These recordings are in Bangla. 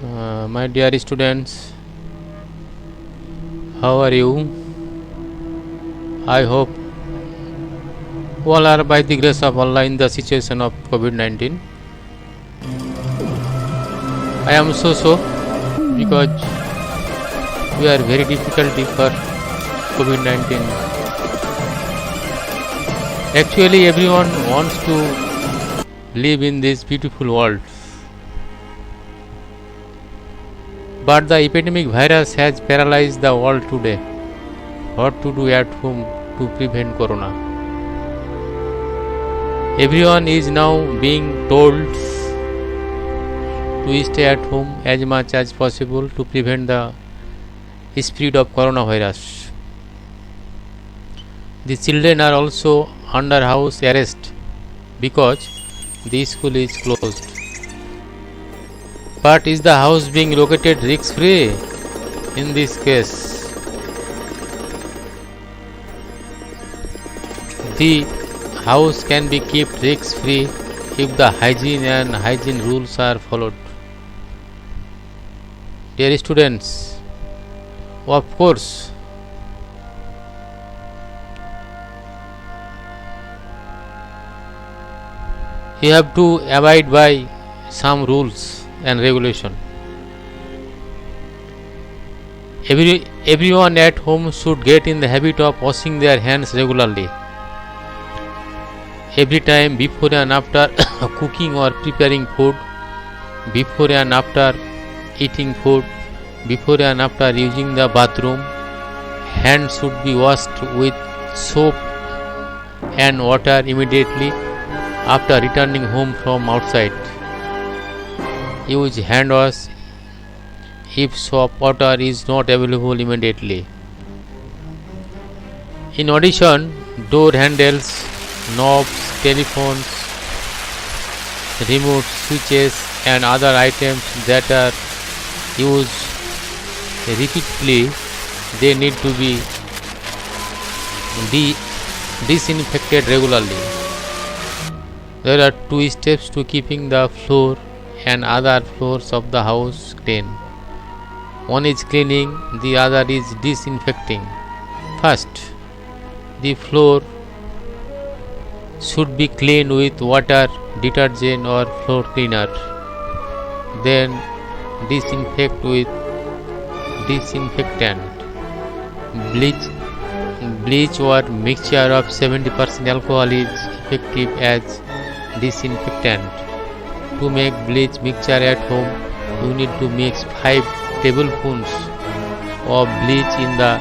My dear students, how are you? I hope all are by the grace of Allah in the situation of COVID-19. I am so because we are very difficulty for COVID-19. Actually, everyone wants to live in this beautiful world. But the epidemic virus has paralyzed the world today. What to do at home to prevent corona? Everyone is now being told to stay at home as much as possible to prevent the spread of coronavirus. The children are also under house arrest because the school is closed. But is the house being located risk-free in this case? The house can be kept risk-free if the hygiene rules are followed. Dear students, of course, you have to abide by some rules and regulation. Everyone at home should get in the habit of washing their hands regularly. Every time before and after cooking or preparing food, before and after eating food, before and after using the bathroom, hands should be washed with soap and water immediately after returning home from outside. Use hand wash if soap water is not available immediately. In addition, door handles, knobs, telephones, remote switches and other items that are used repeatedly, they need to be disinfected regularly. There are two steps to keeping the floor and other floors of the house clean. One is cleaning, the other is disinfecting. First, the floor should be cleaned with water, detergent or floor cleaner. Then disinfect with disinfectant. Bleach or mixture of 70% alcohol is effective as disinfectant. To make bleach mixture at home, you need to mix 5 tablespoons of bleach in the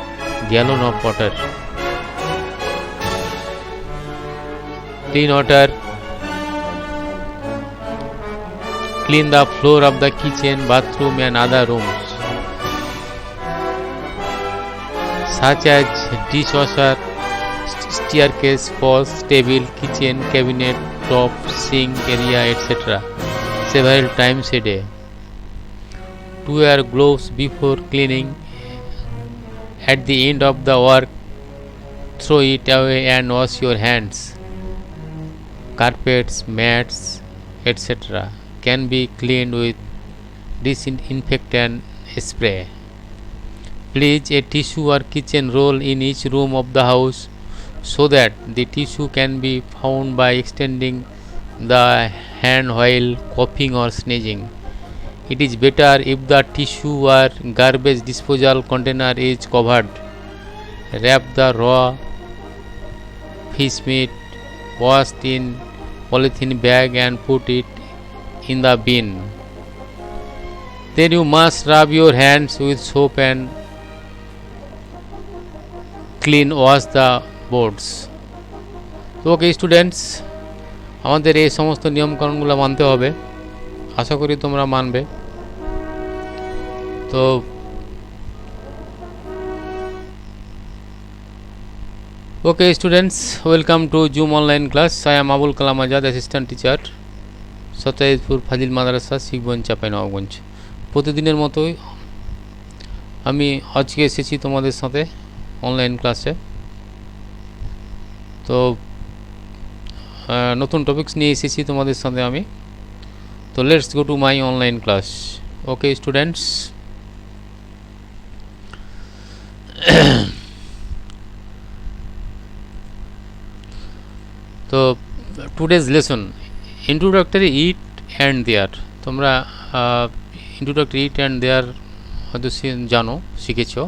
gallon of water. Clean water. Clean the floor of the kitchen, bathroom and other rooms, such as dishwasher, staircase, falls, table, kitchen, cabinet, top, sink area, etc. several times a day. To wear gloves before cleaning. At the end of the work, throw it away and wash your hands. Carpets, mats, etc. can be cleaned with disinfectant spray. Place a tissue or kitchen roll in each room of the house so that the tissue can be found by extending the hand while coughing or sneezing. It is better if the tissue or garbage disposal container is covered. Wrap the raw fish meat washed in polythene bag and put it in the bin. Then you must rub your hands with soap and clean wash the boards. Okay students, আমাদের এই সমস্ত নিয়মকানুনগুলো মানতে হবে। আশা করি তোমরা মানবে। তো okay students, welcome to Zoom online class. I am Abul Kalam Azad, assistant teacher, সতাইজপুর ফাজিল মাদ্রাসা, শিখগঞ্জ, চাঁপাইনবাবগঞ্জ। প্রতিদিনের মতোই আমি আজকে এসেছি তোমাদের সাথে অনলাইন ক্লাসে। তো নতুন টপিকস নিয়ে এসেছি তোমাদের সাথে আমি। তো let's go to my online class. Okay, students. So today's lesson introductory it and there তোমরা introductory it and there হয়তো জানো শিখেছো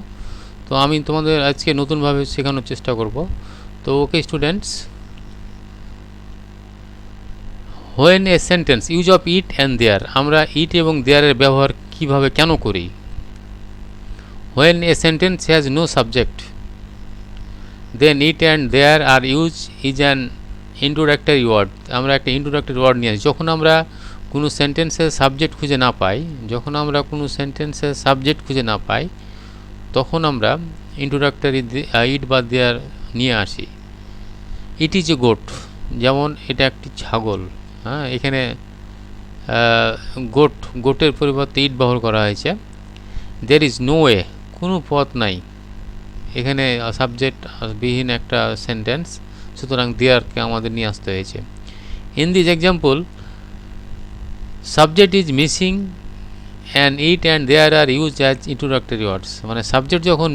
তো আমি তোমাদের আজকে নতুনভাবে শেখানোর চেষ্টা করব তো okay students when a sentence use of it and there আমরা it এবং there এর ব্যবহার কিভাবে কেন করি when a sentence has no subject then it and there are used is an introductory word আমরা একটা introductory word নিয়ে আসি যখন আমরা কোনো সেন্টেন্সের সাবজেক্ট খুঁজে না পাই তখন আমরা introductory it বা there নিয়ে আসি ইট ইজ এ গোট যেমন এটা একটি ছাগল হ্যাঁ এখানে গোটের পরিবর্তে ইট ব্যবহার করা হয়েছে there is no way কোনো পথ নাই এখানে সাবজেক্ট বিহীন একটা সেন্টেন্স সুতরাং দেয়ারকে আমাদের নিয়ে আসতে হয়েছে in this example subject is missing and it and there are use as introductory words মানে সাবজেক্ট যখন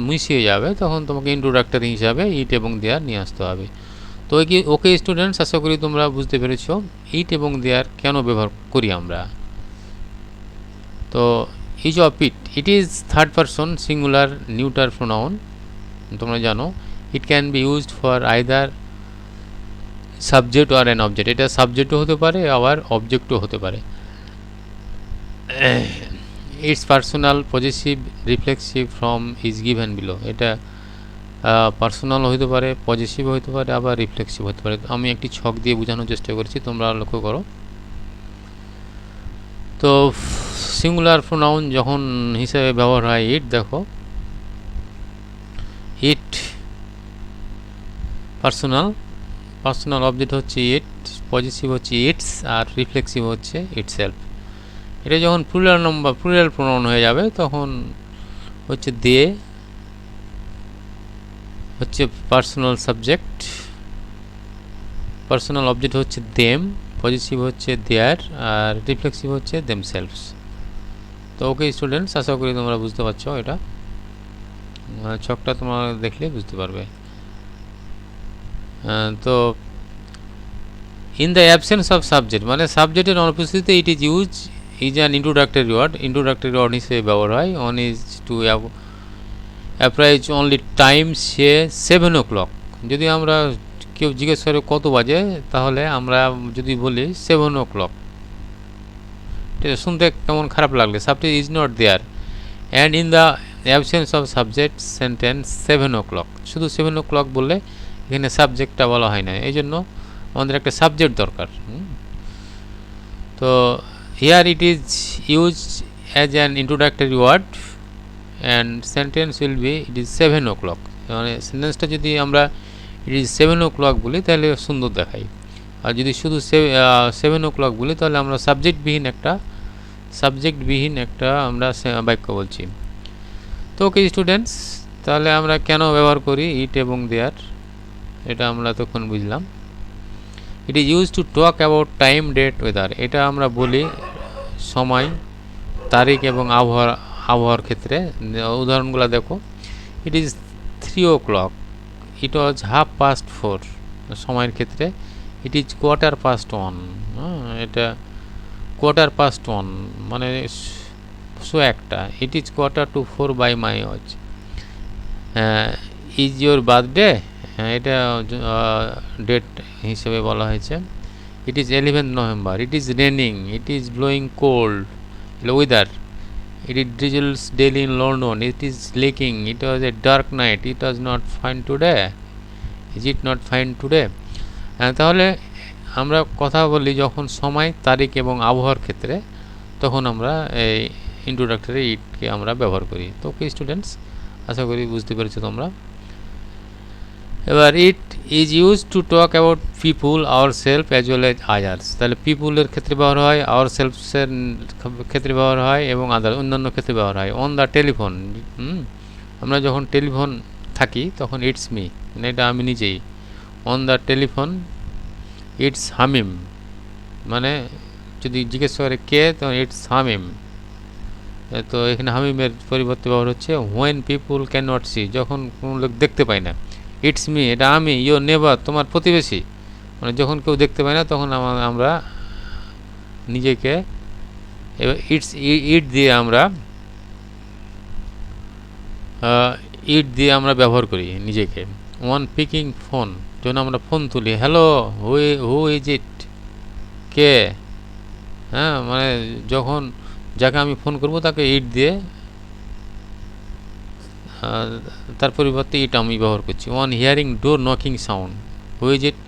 মিস হয়ে যাবে তখন তোমাকে ইন্ট্রোডাক্টরি হিসাবে ইট এবং দেয়ার নিয়ে আসতে হবে তো ওকে স্টুডেন্টস আশা করি তোমরা বুঝতে পেরেছো ইট এবং দেয়ার কেন ব্যবহার করি আমরা তো is of it is third person singular neuter pronoun তোমরা জানো it can be used for either subject or an object এটা সাবজেক্টও হতে পারে আবার অবজেক্টও হতে পারে it's personal positive reflexive from is given below এটা পার্সোনাল হতে পারে পজিটিভ হতে পারে আবার রিফ্লেক্সিভ হতে পারে আমি একটি ছক দিয়ে বোঝানোর চেষ্টা করেছি তোমরা লক্ষ্য করো তো সিঙ্গুলার প্রোনাউন যখন হিসেবে ব্যবহার হয় ইট দেখো ইট পার্সোনাল অবজেক্ট হচ্ছে ইট পজিটিভ হচ্ছে ইটস আর রিফ্লেক্সিভ হচ্ছে ইটসেলফ এটা যখন প্লুরাল প্রোনাউন হয়ে যাবে তখন হচ্ছে দে হচ্ছে পার্সোনাল সাবজেক্ট পার্সোনাল অবজেক্ট হচ্ছে দেম পজিটিভ হচ্ছে দেয়ার আর রিফ্লেক্সিভ হচ্ছে দেমসেলভস তো ওকে স্টুডেন্টস আশা করি তোমরা বুঝতে পারছো এটা ছকটা তোমরা দেখলে বুঝতে পারবে তো in the absence of subject মানে সাবজেক্টের অনুপস্থিতিতে it is use is an introductory word হিসেবে ব্যবহার হয় on is to apprise only time say 7 o'clock যদি আমরা কেউ জিজ্ঞেস করে কত বাজে তাহলে আমরা যদি বলি 7 o'clock এটা শুনতে কেমন খারাপ লাগলে subject is not there and in the absence of subject sentence 7 o'clock শুধু 7 o'clock বললে এখানে সাবজেক্টটা বলা হয় না এই জন্য আমাদের একটা সাবজেক্ট দরকার তো here it is use as an introductory word and sentence will be it is 7 o'clock মানে সেন্টেন্সটা যদি আমরা ইট ইজ 7 o'clock বলি তাহলে সুন্দর দেখাই আর যদি শুধু 7 o'clock বলি তাহলে আমরা সাবজেক্টবিহীন একটা আমরা বাক্য বলছি তো ওকে স্টুডেন্টস তাহলে আমরা কেন ব্যবহার করি ইট এবং দেয়ার এটা আমরা তখন বুঝলাম it is use to talk about time date weather এটা আমরা বলি সময় তারিখ এবং আবহাওয়ার ক্ষেত্রে উদাহরণগুলো দেখো ইট ইজ 3 o'clock ইট ওয়াজ 4:30 সময়ের ক্ষেত্রে ইট ইজ 1:15 এটা 1:15 মানে একটা it is 3:45 by my watch is your birthday এটা ডেট হিসেবে বলা হয়েছে it is 11th November it is raining it is blowing cold weather it drizzles daily in London it is leaking it was a dark night it was not fine today is it not fine today তাহলে আমরা কথা বলি যখন সময় তারিখ এবং আবহাওয়ার ক্ষেত্রে তখন আমরা এই ইন্ট্রোডাক্টরি ইটকে আমরা ব্যবহার করি তো কি স্টুডেন্টস আশা করি বুঝতে পেরেছো তোমরা এবার ইট is use to talk about people our self as well as others তাহলে পিপুলের ক্ষেত্রে ব্যবহার হয় আওয়ার সেলফসের ক্ষেত্রে ব্যবহার হয় এবং অন্যান্য ক্ষেত্রে ব্যবহার হয় অন দ্য টেলিফোন আমরা যখন টেলিফোন থাকি তখন ইটস মি মানে এটা আমি নিজেই অন দ্য টেলিফোন ইটস হামিম মানে যদি জিজ্ঞেস করে কে তখন ইটস হামিম তো এখানে হামিমের পরিবর্তে ব্যবহার হচ্ছে when people can not see, যখন কোনো লোক দেখতে পায় না। ইটস মি, এটা আমি, ইয়োর নেবার, তোমার প্রতিবেশী, মানে যখন কেউ দেখতে পায় না তখন আমরা নিজেকে, এবার ইট দিয়ে আমরা ব্যবহার করি নিজেকে। ওয়ান পিকিং ফোন, যখন আমরা ফোন তুলি, হ্যালো, হু ইজ ইট, কে, হ্যাঁ, মানে যখন যাকে আমি ফোন করব তাকে ইট দিয়ে, তার পরিবর্তে ইট আমি ব্যবহার করছি। One hearing door knocking sound, who is it,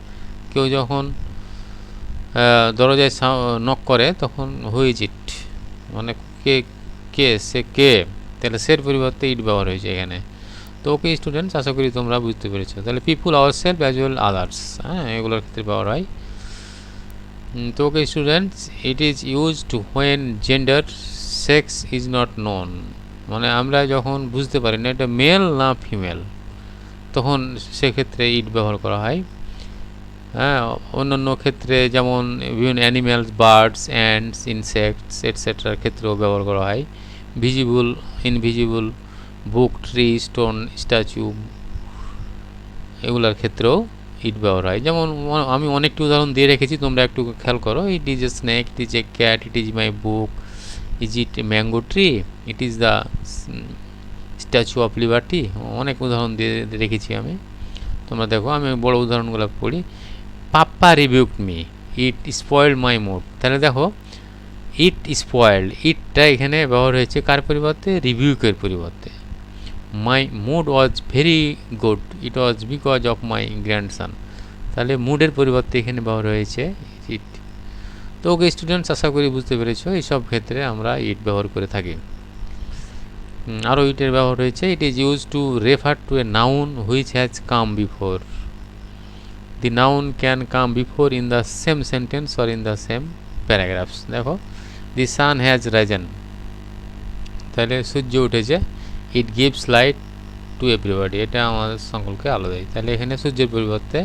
কেউ যখন দরজায় নক করে তখন হু ইজ ইট, মানে কে, সে কে, তাহলে সের পরিবর্তে ইট ব্যবহার হয়েছে এখানে। তো ওকে স্টুডেন্টস, আশা করি তোমরা বুঝতে পেরেছো। তাহলে people, our self, as well others, হ্যাঁ, এগুলোর ক্ষেত্রে ব্যবহার হয়। তো okay students, it is used when gender sex is not known, মানে আমরা যখন বুঝতে পারি না এটা মেল না ফিমেল, তখন সেক্ষেত্রে ইট ব্যবহার করা হয়। হ্যাঁ, অন্যান্য ক্ষেত্রে যেমন বিভিন্ন অ্যানিম্যালস, বার্ডস, অ্যান্ডস, ইনসেক্টস এটসেট্রার ক্ষেত্রেও ব্যবহার করা হয়। ভিজিবল, ইনভিজিবল, বুক, ট্রি, স্টোন, স্ট্যাচু, এগুলোর ক্ষেত্রেও ইট ব্যবহার হয়। যেমন আমি অনেকটি উদাহরণ দিয়ে রেখেছি, তোমরা একটু খেয়াল করো। ইট is a snake, it is A cat, it is my book, is it a mango tree, it is the statue of liberty, অনেক উদাহরণ দিয়ে রেখেছি আমি। তোমরা দেখো, আমি বড় উদাহরণগুলো পড়ি। Papa rebuked me, it spoiled my mood, তাহলে দেখো ইট স্পয়েলড, ইটটা এখানে ব্যবহার হয়েছে কার পরিবর্তে, রিবিউকের পরিবর্তে। My mood was very good, it was because of my grandson, তাহলে মুডের পরিবর্তে এখানে ব্যবহার হয়েছে ইট। তো ওকে স্টুডেন্টস, আশা করি বুঝতে পেরেছো, এইসব ক্ষেত্রে আমরা ইট ব্যবহার করে থাকি। আরও ইটের ব্যবহার হয়েছে, it is use to refer to a noun which has come before, the noun can come before in the same sentence or in the same paragraphs. দেখো, দি সান হ্যাজ রাইজেন, তাহলে সূর্য উঠেছে। It gives light to everybody, এটা আমাদের সকলকে আলো দেয়, তাহলে এখানে সূর্যের পরিবর্তে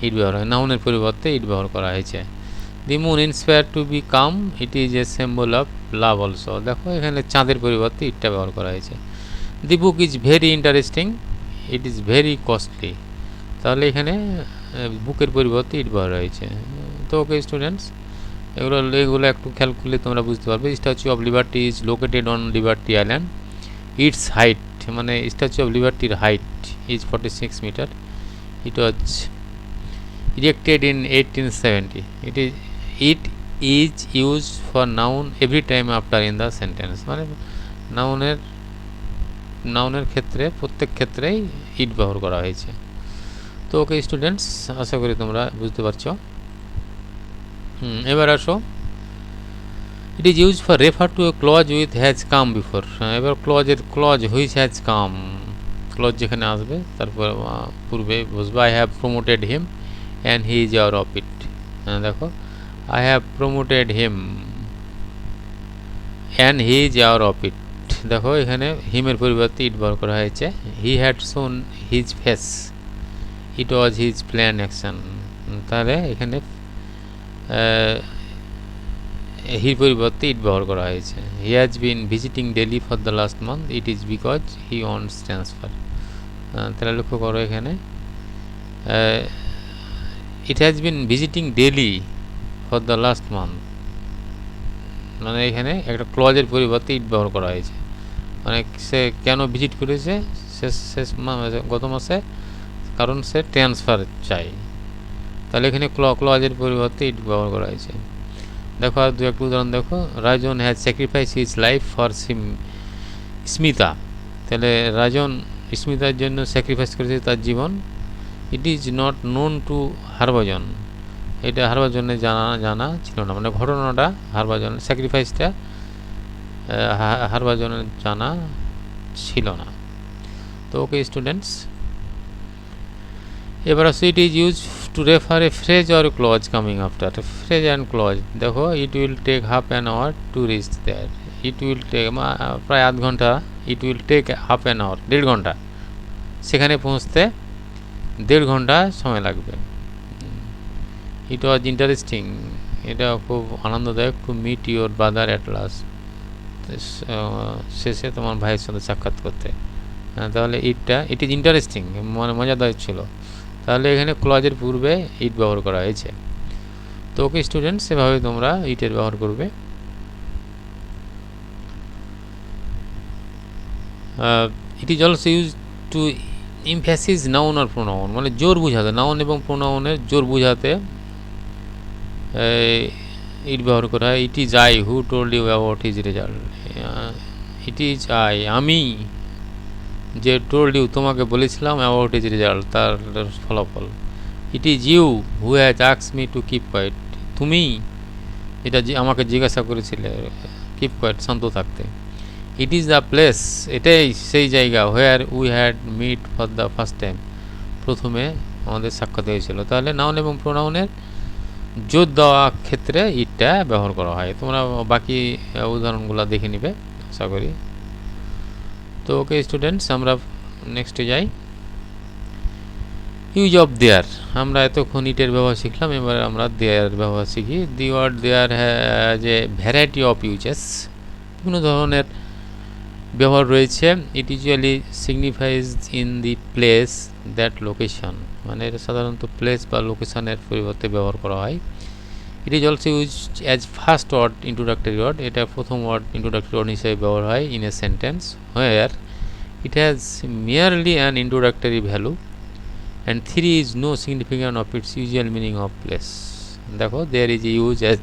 ইট ব্যবহার হয়, নাউনের পরিবর্তে ইট ব্যবহার করা হয়েছে। The moon inspire to become, it is a symbol of love also, দেখো এখানে চাঁদের পরিবর্তে ইটটা ব্যবহার করা হয়েছে। The book is very interesting, it is very costly, তাহলে এখানে বুকের পরিবর্তে ইট ব্যবহার হয়েছে। তো ওকে স্টুডেন্টস, এগুলো একটু খেয়াল করলে তোমরা বুঝতে পারবে। Statue of Liberty is located on Liberty Island, its height, মানে স্ট্যাচু অফ লিবার্টির height is 46 metre, it was erected in 1870, it is used for noun every time after in the sentence, মানে নাউনের ক্ষেত্রে প্রত্যেক ক্ষেত্রেই ইট ব্যবহার করা হয়েছে। তো ওকে স্টুডেন্টস, আশা করি তোমরা বুঝতে পারছো। এবার আসো, it is use for refer to a clause with has come before, এবার clause which has come, clause যেখানে আসবে তারপর পূর্বে বসবে। I have promoted him and he is our of it, দেখো I have promoted him and he is our of it, দেখো এখানে হিমের পরিবর্তে ইট ব্যবহার করা হয়েছে। He had shown his face, it was his plan action, তাহলে এখানে হির পরিবর্তে ইট ব্যবহার করা হয়েছে। He has been visiting daily for the last month, it is because he wants transfer, তাহলে লক্ষ্য করো এখানে it has been visiting daily for the last month, মানে এখানে একটা ক্লজের পরিবর্তে ইট ব্যবহার করা হয়েছে, মানে সে কেন ভিজিট করেছে শেষ গত মাসে, কারণ সে ট্রান্সফার চাই, তাহলে এখানে ক্লজের পরিবর্তে ইট ব্যবহার করা হয়েছে। দেখো আর দু একটা উদাহরণ দেখো। Rajan has sacrifice his life for Smita, তাহলে রাজন স্মিতার জন্য স্যাক্রিফাইস করেছে তার জীবন। It is not known to Harbhajan, এটা হরভজনের জানা ছিল না, মানে ঘটনাটা হরভজনের স্যাক্রিফাইসটা হরভজনের জানা ছিল না। তো ওকে স্টুডেন্টস, এবার আসো, it is use to refer a phrase or clause coming after, phrase and clause. দেখো, it will take half an hour to reach that, it will take প্রায় আধ ঘন্টা, it will take half an hour 1.5 ঘন্টা, সেখানে পৌঁছতে 1.5 ঘন্টা সময় লাগবে। ইট ওয়াজ ইন্টারেস্টিং, এটা খুব আনন্দদায়ক, to meet your brother at last, শেষে তোমার ভাইয়ের সাথে সাক্ষাৎ করতে। তাহলে ইট ইজ ইন্টারেস্টিং, মানে মজাদার ছিল। তাহলে এখানে ক্লজের পূর্বে ইট ব্যবহার করা হয়েছে। তো ওকে স্টুডেন্টস, এভাবে তোমরা ইটের ব্যবহার করবে। It is also use to emphasis noun আর প্রোনাউন, মানে জোর বুঝাতে, নাউন এবং প্রোনাউনের জোর বুঝাতে ইট ব্যবহার করা হয়। It is I who told you about his result. It is I, আমি যে টোল্ড ইউ তোমাকে বলেছিলাম অ্যাবাউট হিজ রেজাল্ট, তার ফলাফল। It is you who has asked me to keep quiet, তুমি এটা আমাকে জিজ্ঞাসা করেছিলে কিপ কোয়াইট, শান্ত থাকতে। ইট ইজ দ্য প্লেস, এটাই সেই জায়গা, where we had meet for the first time, প্রথমে আমাদের সাক্ষাৎ হয়েছিল। তাহলে নাউন এবং প্রোনাউনের জোর দেওয়া ক্ষেত্রে ইটটা ব্যবহার করা হয়। তোমরা বাকি উদাহরণগুলো দেখে নিবে আশা করি। তো ওকে স্টুডেন্টস, আমরা নেক্সটে যাই। ইউজ অফ দেয়ার, আমরা এতক্ষণ ইটের ব্যবহার শিখলাম, এবার আমরা দেয়ার ব্যবহার শিখি। The word there has a variety of uses, বিভিন্ন ধরনের ব্যবহার রয়েছে। It usually signifies in the place that location, মানে এটা সাধারণত প্লেস বা লোকেশনের পরিবর্তে ব্যবহার করা হয়। It is also use as first word introductory word, এটা প্রথম ওয়ার্ড ইন্ট্রোডাক্টরি ওয়ার্ড হিসেবে ব্যবহার হয় in a sentence where it has merely an introductory value and 3 is no significant of its usual meaning of place. দেখো, there is a use as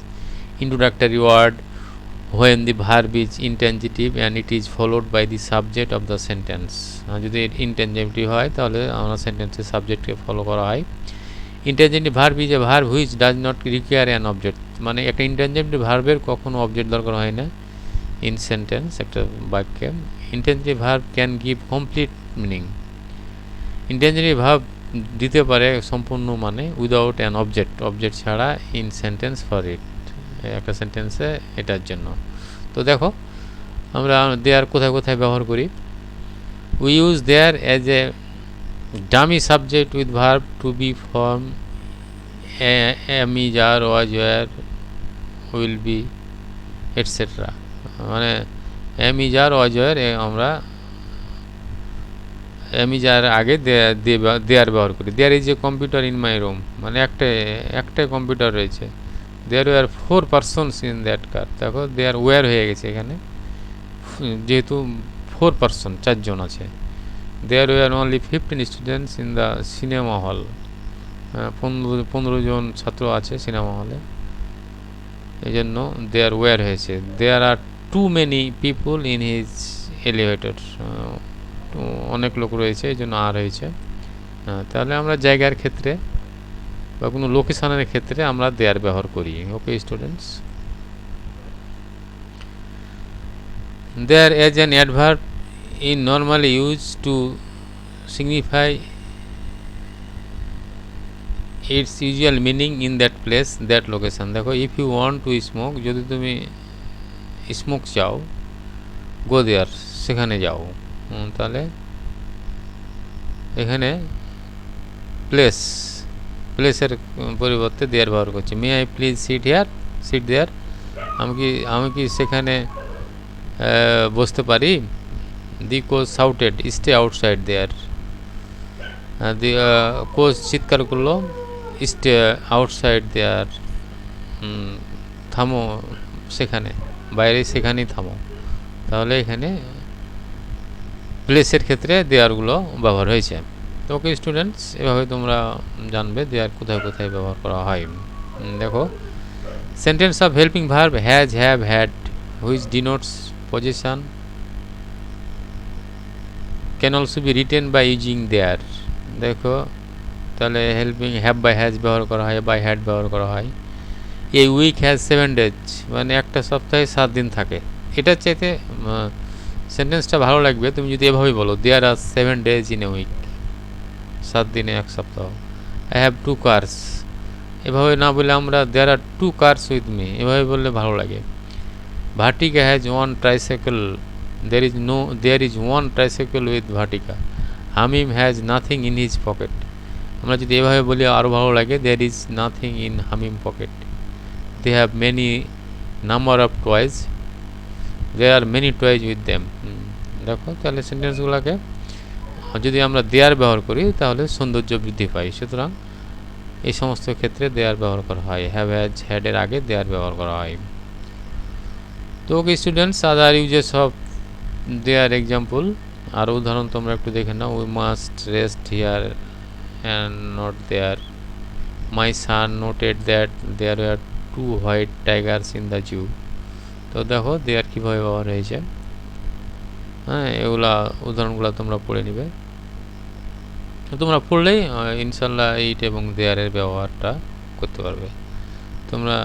introductory word when the verb is intransitive and it is followed by the subject of the sentence. যদি intransitive হয় তাহলে আমরা সেন্টেন্সের সাবজেক্টকে ফলো করা হয়। intransitive verb is a verb which does not require an object, মানে একটা intransitive ভার্বের কখনো অবজেক্ট দরকার হয় না ইন সেন্টেন্স, একটা বাক্যে। intransitive verb can give complete meaning, intransitive verb দিতে পারে সম্পূর্ণ মানে উইদাউট অ্যান অবজেক্ট ছাড়া ইন সেন্টেন্স ফর ইট, একটা সেন্টেন্সে এটার জন্য। তো দেখো আমরা দেয়ার কোথায় কোথায় ব্যবহার করি। We use there as a dummy subject with verb to be form am is are was were will be etcetera, মানে am is are was were আমরা আমি যার আগে দেয়ার ব্যবহার করি। There is a computer in my room, মানে একটাই কম্পিউটার রয়েছে। There were 4 persons in that car, দেখো দেয়ার ওয়ার হয়ে গেছে এখানে, যেহেতু 4 পারসন 4 জন আছে। There were only 15 students in the cinema hall, 15 জন ছাত্র আছে সিনেমা হলে, এই জন্য দেয়ার ওয়ার হয়েছে। There are too many people in his elevator, অনেক লোক রয়েছে এই জন্য আর হয়েছে। তাহলে আমরা জায়গার ক্ষেত্রে বা কোনো লোকেশনের ক্ষেত্রে আমরা দেয়ার ব্যবহার করি। Okay students, there as an adverb in normally use to signify its usual meaning in that place that location. দেখো, if you want to smoke, যদি তুমি স্মোক চাও, গো দেয়ার, সেখানে যাও। তাহলে এখানে প্লেসের পরিবর্তে দেয়ার ব্যবহার করছি। মে আই প্লিজ সিট দেয়ার, আমি কি সেখানে বসতে পারি। দি কোচ শাউটেড স্টে আউটসাইড দেয়ার, দি কোচ চিৎকার করলো স্টে আউটসাইড দেয়ার, থামো সেখানে, বাইরে সেখানেই থামো। তাহলে এখানে প্লেসের ক্ষেত্রে দেয়ারগুলো ব্যবহার হয়েছে। তো ওকে স্টুডেন্টস, এভাবে তোমরা জানবে দেয়ার কোথায় কোথায় ব্যবহার করা হয়। দেখো, sentence of helping verb has, have, had which denotes position can also be written by using there. দেখো, তাহলে হেল্পিং হ্যাভ বাই হ্যাজ ব্যবহার করা হয়, বাই হ্যাড ব্যবহার করা হয়। এই উইক হ্যাজ 7 days, মানে একটা সপ্তাহে 7 দিন থাকে। এটার চাইতে সেন্টেন্সটা ভালো লাগবে তুমি যদি এভাবেই বলো, দেয়ার আর 7 days ইন এ উইক, 7 দিনে এক সপ্তাহ। আই হ্যাভ 2 cars, এভাবে না বলে আমরা there are 2 cars with me, এভাবে বললে ভালো লাগে। Vartika has 1 tricycle, there is 1 tricycle with Vartika. Hamim has nothing in his pocket, আমরা যদি এভাবে বলি আরও ভালো লাগে, there is nothing in Hamim pocket. They have many number of toys, there are many toys with them। দেখো তাহলে সেন্টেন্সগুলোকে যদি আমরা দেয়ার ব্যবহার করি তাহলে সৌন্দর্য বৃদ্ধি পায়, সুতরাং এই সমস্ত ক্ষেত্রে দেয়ার ব্যবহার করা হয়। হ্যাভ হ্যাজ হ্যাড এর আগে দেয়ার ব্যবহার করা হয়। তো okay students, other uses of their example, আরও উদাহরণ তোমরা একটু দেখে নাও। We must rest here and not there. My son noted that there were 2 white tigers in the zoo. তো দেখো দেয়ার কীভাবে ব্যবহার হয়েছে। হ্যাঁ, এগুলা উদাহরণগুলো তোমরা পড়ে নিবে। তোমরা পড়লেই ইনশাল্লাহ এইট এবং দেয়ারের ব্যবহারটা করতে পারবে। তোমরা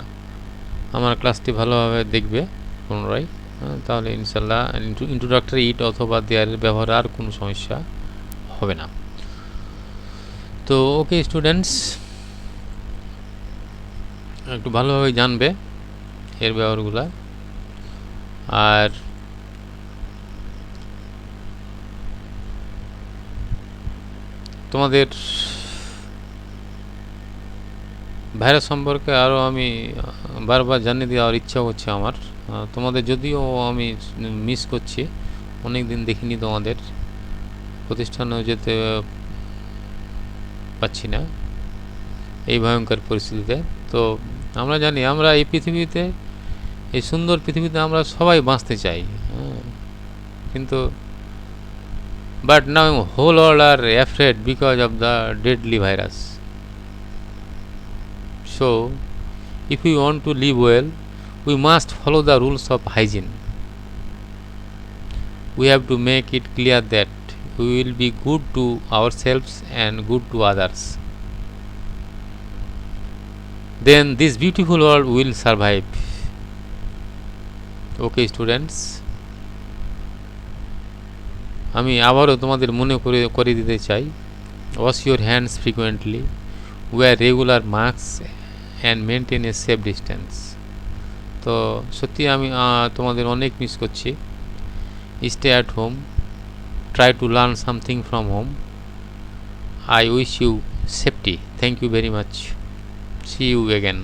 আমার ক্লাসটি ভালোভাবে দেখবে পুনরায়, তাহলে ইনশাল্লাহ ইন্ট্রোডাক্টরি ইট অথবা দেয়ারের ব্যবহার আর কোনো সমস্যা হবে না। তো ওকে স্টুডেন্টস, একটু ভালোভাবে জানবে এর ব্যবহারগুলা। আর তোমাদের ভাইরাস সম্পর্কে আরও আমি বারবার জানিয়ে দেওয়ার ইচ্ছা হচ্ছে আমার। তোমাদের যদিও আমি মিস করছি, অনেক দিন দেখিনি তোমাদের, প্রতিষ্ঠানেও যেতে পাচ্ছি না এই ভয়ঙ্কর পরিস্থিতিতে। তো আমরা জানি আমরা এই পৃথিবীতে, এই সুন্দর পৃথিবীতে আমরা সবাই বাঁচতে চাই, কিন্তু but now whole world are afraid because of the deadly virus. So if we want to live well, we must follow the rules of hygiene. We have to make it clear that we will be good to ourselves and good to others. Then this beautiful world will survive. Okay students, আমি আবারও তোমাদের মনে করে দিতে চাই, wash your hands frequently, wear regular mask and maintain a safe distance. তো সত্যি আমি তোমাদের অনেক মিস করছি। Stay at home, try to learn something from home. I wish you safety. Thank you very much. See you again.